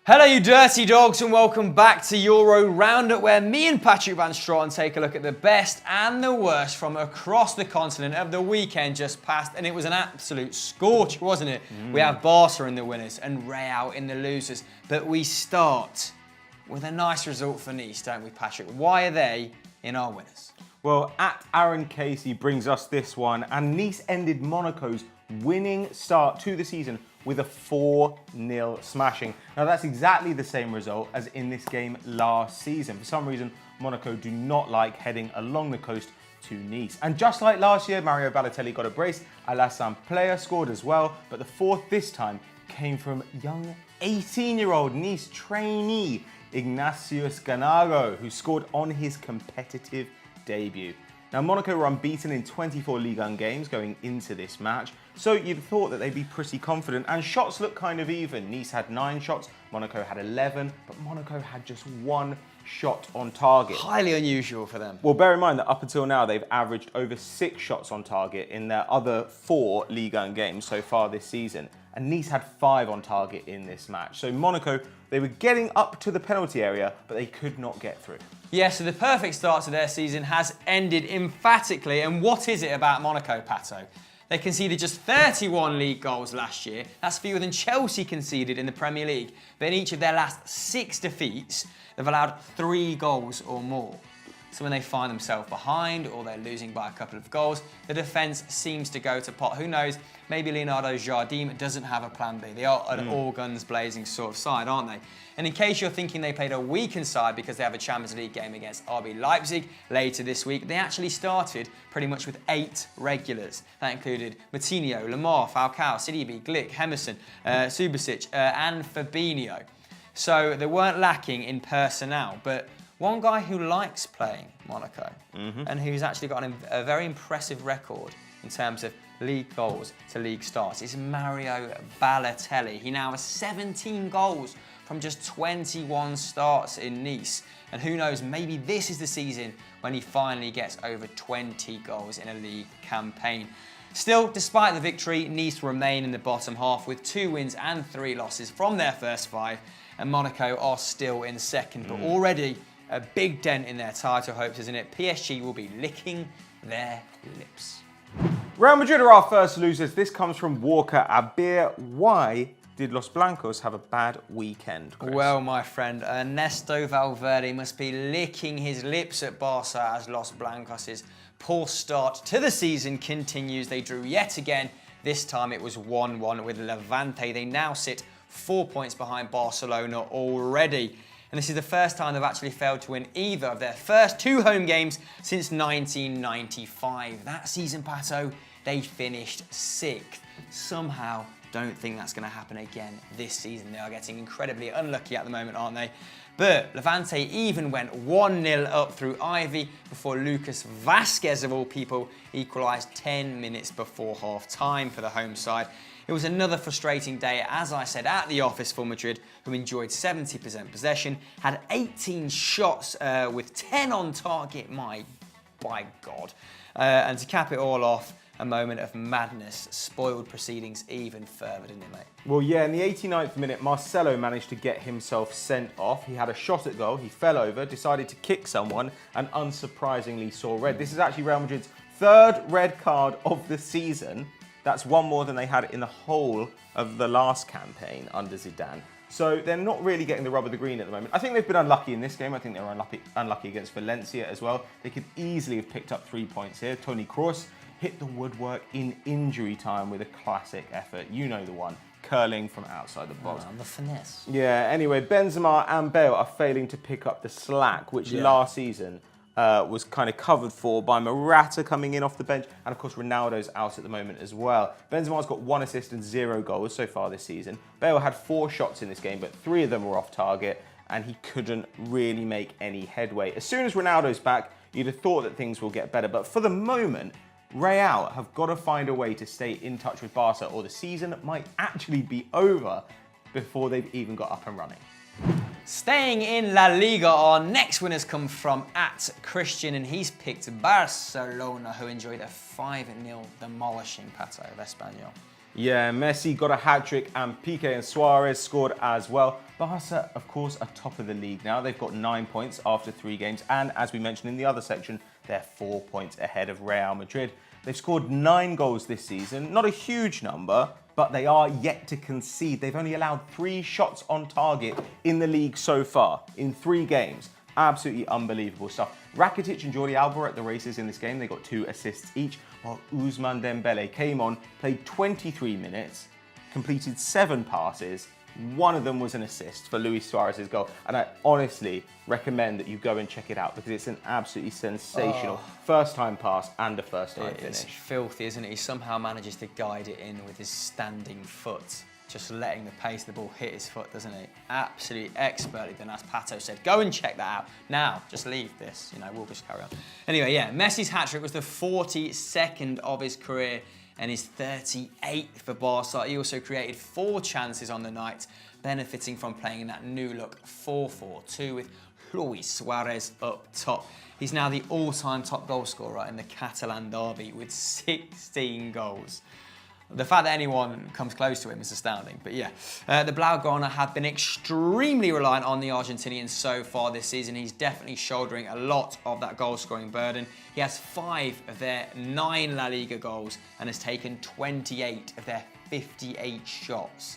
Hello you dirty dogs and welcome back to Euro Roundup, where me and Patrick Van Straten take a look at the best and the worst from across the continent of the weekend just past, and it was an absolute scorch, wasn't it? We have Barca in the winners and Real in the losers, but we start with a nice result for Nice, don't we, Patrick? Why are they in our winners? Well, at Aaron Casey brings us this one, and Nice ended Monaco's winning start to the season with a 4-0 smashing. Now that's exactly the same result as in this game last season. For some reason, Monaco do not like heading along the coast to Nice. And just like last year, Mario Balotelli got a brace, Alassane Player scored as well, but the fourth this time came from young 18-year-old Nice trainee Ignatius Ganago, who scored on his competitive debut. Now, Monaco were unbeaten in 24 Ligue 1 games going into this match, so you'd have thought that they'd be pretty confident, and shots look kind of even. Nice had 9 shots, Monaco had 11, but Monaco had just 1 shot on target. Highly unusual for them. Well, bear in mind that up until now, they've averaged over 6 shots on target in their other 4 Ligue 1 games so far this season, and Nice had 5 on target in this match. So Monaco, they were getting up to the penalty area, but they could not get through. Yeah, so the perfect start to their season has ended emphatically. And what is it about Monaco, Pato? They conceded just 31 league goals last year. That's fewer than Chelsea conceded in the Premier League. But in each of their last 6 defeats, they've allowed 3 goals or more. So when they find themselves behind or they're losing by a couple of goals, the defence seems to go to pot. Who knows, maybe Leonardo Jardim doesn't have a plan B. They are an all guns blazing sort of side, aren't they? And in case you're thinking they played a weakened side because they have a Champions League game against RB Leipzig later this week, they actually started pretty much with 8 regulars. That included Moutinho, Lemar, Falcao, Sidibe, Glick, Hemerson, Subasic and Fabinho. So they weren't lacking in personnel, but one guy who likes playing Monaco and who's actually got a very impressive record in terms of league goals to league starts is Mario Balotelli. He now has 17 goals from just 21 starts in Nice. And who knows, maybe this is the season when he finally gets over 20 goals in a league campaign. Still, despite the victory, Nice remain in the bottom half with 2 wins and 3 losses from their first 5, and Monaco are still in second, but already a big dent in their title hopes, isn't it? PSG will be licking their lips. Real Madrid are our first losers. This comes from Walker Abir. Why did Los Blancos have a bad weekend, Chris? Well, my friend, Ernesto Valverde must be licking his lips at Barca as Los Blancos' poor start to the season continues. They drew yet again. This time it was 1-1 with Levante. They now sit 4 points behind Barcelona already. And this is the first time they've actually failed to win either of their first 2 home games since 1995. That season, Pato, they finished 6th. Somehow, don't think that's going to happen again this season. They are getting incredibly unlucky at the moment, aren't they? But Levante even went 1-0 up through Ivy before Lucas Vazquez, of all people, equalised 10 minutes before half-time for the home side. It was another frustrating day, as I said, at the office for Madrid, who enjoyed 70% possession, had 18 shots with 10 on target, by God. And to cap it all off, a moment of madness spoiled proceedings even further, didn't it, mate? Well, yeah, in the 89th minute, Marcelo managed to get himself sent off. He had a shot at goal, he fell over, decided to kick someone, and unsurprisingly saw red. This is actually Real Madrid's 3rd red card of the season. That's 1 more than they had in the whole of the last campaign under Zidane. So they're not really getting the rub of the green at the moment. I think they've been unlucky in this game. I think they were unlucky against Valencia as well. They could easily have picked up 3 points here. Toni Kroos hit the woodwork in injury time with a classic effort. You know the one, curling from outside the box. The finesse. Yeah, anyway, Benzema and Bale are failing to pick up the slack, which last season was kind of covered for by Morata coming in off the bench, and of course Ronaldo's out at the moment as well. Benzema's got 1 assist and 0 goals so far this season. Bale had 4 shots in this game, but 3 of them were off target, and he couldn't really make any headway. As soon as Ronaldo's back, you'd have thought that things will get better, but for the moment, Real have got to find a way to stay in touch with Barca, or the season might actually be over before they've even got up and running. Staying in La Liga, our next winners come from @Christian, and he's picked Barcelona, who enjoyed a 5-0 demolishing Pato of Espanyol. Yeah, Messi got a hat-trick and Piqué and Suarez scored as well. Barca, of course, are top of the league now. They've got 9 points after 3 games. And as we mentioned in the other section, they're 4 points ahead of Real Madrid. They've scored 9 goals this season. Not a huge number, but they are yet to concede. They've only allowed 3 shots on target in the league so far, in 3 games. Absolutely unbelievable stuff. Rakitic and Jordi Alba were at the races in this game. They got 2 assists each, while Ousmane Dembele came on, played 23 minutes, completed 7 passes. 1 of them was an assist for Luis Suarez's goal. And I honestly recommend that you go and check it out because it's an absolutely sensational first-time pass and a first-time finish. It's filthy, isn't it? He somehow manages to guide it in with his standing foot. Just letting the pace of the ball hit his foot, doesn't he? Absolutely expertly done, as Pato said. Go and check that out. Now, just leave this. We'll just carry on. Anyway, yeah, Messi's hat-trick was the 42nd of his career and his 38th for Barca. He also created 4 chances on the night, benefiting from playing in that new look 4-4-2 with Luis Suarez up top. He's now the all-time top goal scorer in the Catalan derby with 16 goals. The fact that anyone comes close to him is astounding, but yeah. The Blaugrana have been extremely reliant on the Argentinians so far this season. He's definitely shouldering a lot of that goal-scoring burden. He has 5 of their 9 La Liga goals and has taken 28 of their 58 shots.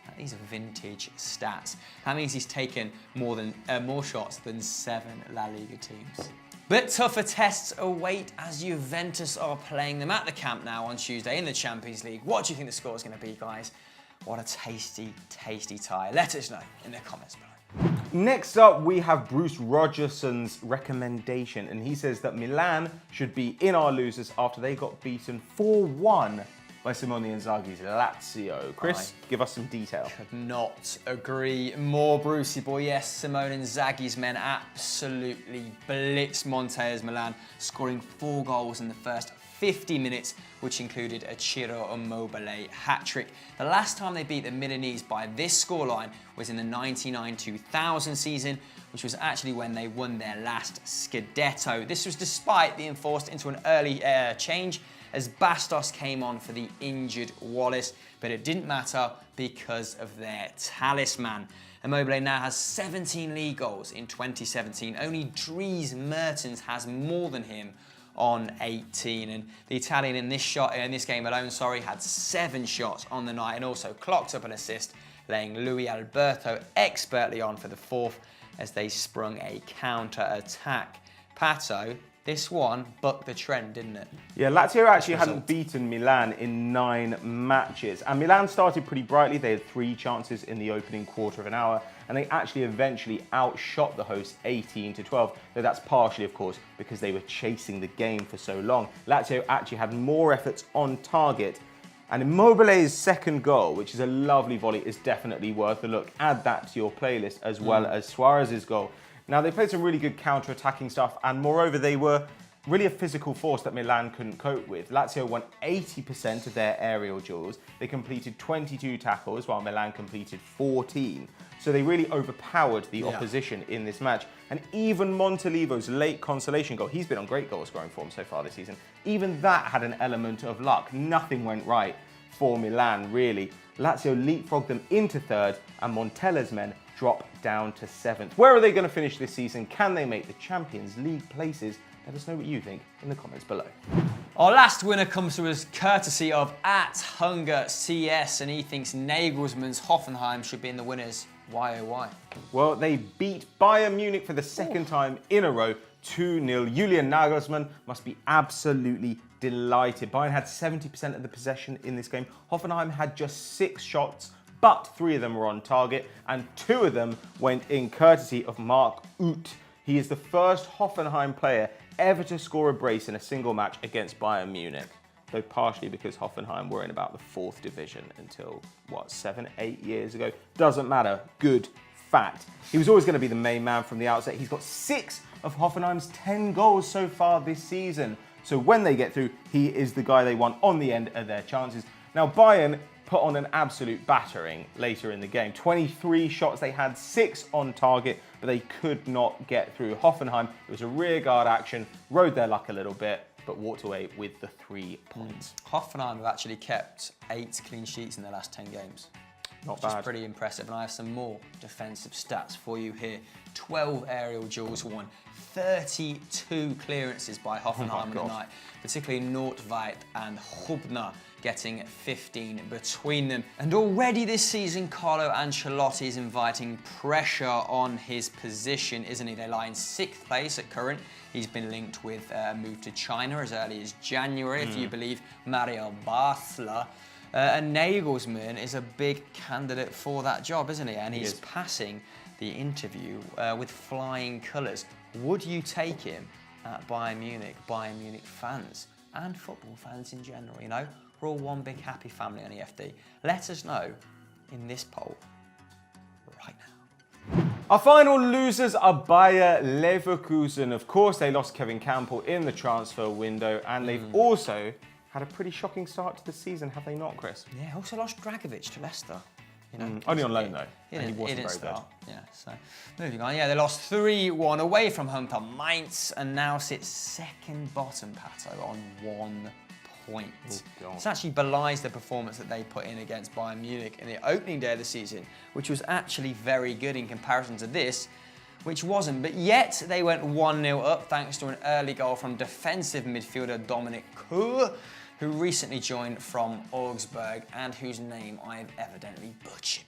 Now, these are vintage stats. That means he's taken more shots than 7 La Liga teams. But tougher tests await as Juventus are playing them at the Camp Nou on Tuesday in the Champions League. What do you think the score is going to be, guys? What a tasty, tasty tie. Let us know in the comments below. Next up, we have Bruce Rogerson's recommendation, and he says that Milan should be in our losers after they got beaten 4-1 by Simone Inzaghi's Lazio. Chris, give us some detail. Could not agree more, Brucey boy. Yes, Simone Inzaghi's men absolutely blitzed Montea's Milan, scoring 4 goals in the first 50 minutes, which included a Ciro Immobile hat-trick. The last time they beat the Milanese by this scoreline was in the 99-2000 season, which was actually when they won their last Scudetto. This was despite being forced into an early change as Bastos came on for the injured Wallace, but it didn't matter because of their talisman. Immobile now has 17 league goals in 2017. Only Dries Mertens has more than him on 18, and the Italian in this game alone, had 7 shots on the night and also clocked up an assist, laying Luis Alberto expertly on for the 4th as they sprung a counter-attack. Pato, this one bucked the trend, didn't it? Yeah, Lazio actually hadn't beaten Milan in 9 matches. And Milan started pretty brightly. They had 3 chances in the opening quarter of an hour, and they actually eventually outshot the hosts 18-12. Though that's partially, of course, because they were chasing the game for so long. Lazio actually had more efforts on target. And Immobile's second goal, which is a lovely volley, is definitely worth a look. Add that to your playlist, as well as Suarez's goal. Now, they played some really good counter-attacking stuff, and moreover, they were really a physical force that Milan couldn't cope with. Lazio won 80% of their aerial duels. They completed 22 tackles, while Milan completed 14. So they really overpowered the opposition in this match. And even Montalivo's late consolation goal, he's been on great goal-scoring form so far this season, even that had an element of luck. Nothing went right for Milan, really. Lazio leapfrogged them into 3rd, and Montella's men drop down to 7th. Where are they going to finish this season? Can they make the Champions League places? Let us know what you think in the comments below. Our last winner comes to us courtesy of @HungerCS, and he thinks Nagelsmann's Hoffenheim should be in the winners. Why, oh why? Well, they beat Bayern Munich for the 2nd time in a row, 2-0. Julian Nagelsmann must be absolutely delighted. Bayern had 70% of the possession in this game. Hoffenheim had just 6 shots, but 3 of them were on target, and 2 of them went in courtesy of Mark Uth. He is the first Hoffenheim player ever to score a brace in a single match against Bayern Munich, though partially because Hoffenheim were in about the 4th division until, 7-8 years ago? Doesn't matter. Good fact. He was always going to be the main man from the outset. He's got 6 of Hoffenheim's 10 goals so far this season. So when they get through, he is the guy they want on the end of their chances. Now, Bayern put on an absolute battering later in the game. 23 shots, they had 6 on target, but they could not get through. Hoffenheim, it was a rearguard action, rode their luck a little bit, but walked away with the 3 points. Hoffenheim have actually kept 8 clean sheets in their last 10 games. Not Which bad. is pretty impressive. And I have some more defensive stats for you here. 12 aerial duels won, 32 clearances by Hoffenheim on the night, particularly Nordtveit and Hubner getting 15 between them. And already this season, Carlo Ancelotti is inviting pressure on his position, isn't he? They lie in 6th place at current. He's been linked with a move to China as early as January, if you believe Mario Basler. And Nagelsmann is a big candidate for that job, isn't he? And he's passing the interview with flying colours. Would you take him at Bayern Munich fans, and football fans in general? You know, we're all one big happy family on EFD. Let us know in this poll right now. Our final losers are Bayer Leverkusen. Of course, they lost Kevin Campbell in the transfer window, and they've also had a pretty shocking start to the season, have they not, Chris? Yeah, also lost Dragovic to Leicester. You know, only on loan though. He and he wasn't didn't very start. Yeah, so moving on. Yeah, they lost 3-1 away from home to Mainz and now sit second bottom, Pato, on 1 point. God. This actually belies the performance that they put in against Bayern Munich in the opening day of the season, which was actually very good in comparison to this, which wasn't. But yet they went 1-0 up thanks to an early goal from defensive midfielder Dominic Kuh, who recently joined from Augsburg and whose name I've evidently butchered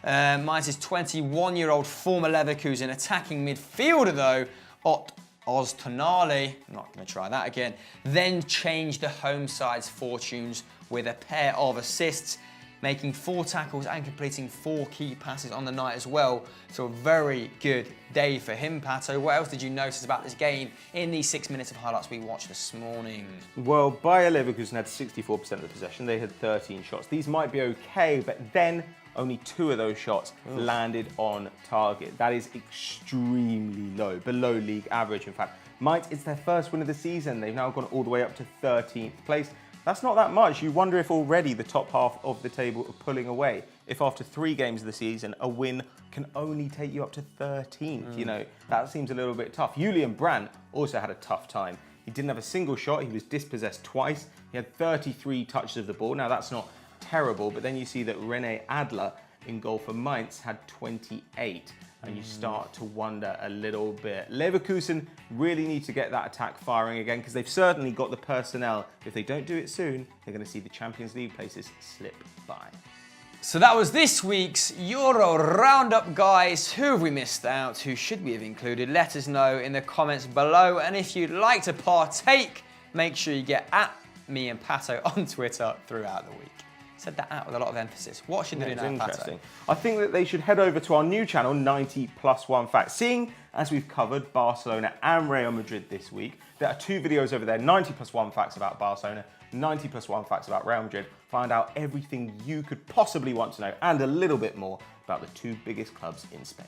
there. Mainz's 21-year-old former Leverkusen attacking midfielder, though, Ott Oztonali, I'm not going to try that again, then changed the home side's fortunes with a pair of assists, making 4 tackles and completing 4 key passes on the night as well. So a very good day for him, Pato. What else did you notice about this game in the 6 minutes of highlights we watched this morning? Well, Bayer Leverkusen had 64% of the possession. They had 13 shots. These might be okay, but then only 2 of those shots landed on target. That is extremely low, below league average, in fact. Mainz, it's their first win of the season. They've now gone all the way up to 13th place. That's not that much. You wonder if already the top half of the table are pulling away. If after 3 games of the season, a win can only take you up to 13th. You know, that seems a little bit tough. Julian Brandt also had a tough time. He didn't have a single shot. He was dispossessed twice. He had 33 touches of the ball. Now, that's not terrible, but then you see that Rene Adler in goal for Mainz had 28. And you start to wonder a little bit. Leverkusen really need to get that attack firing again, because they've certainly got the personnel. If they don't do it soon, they're going to see the Champions League places slip by. So that was this week's Euro Roundup, guys. Who have we missed out? Who should we have included? Let us know in the comments below. And if you'd like to partake, make sure you get at me and Pato on Twitter throughout the week. Said that out with a lot of emphasis. What should they do now, Interesting. Pato? I think that they should head over to our new channel, 90+1 Facts. Seeing as we've covered Barcelona and Real Madrid this week, there are 2 videos over there, 90+1 Facts about Barcelona, 90+1 Facts about Real Madrid. Find out everything you could possibly want to know and a little bit more about the 2 biggest clubs in Spain.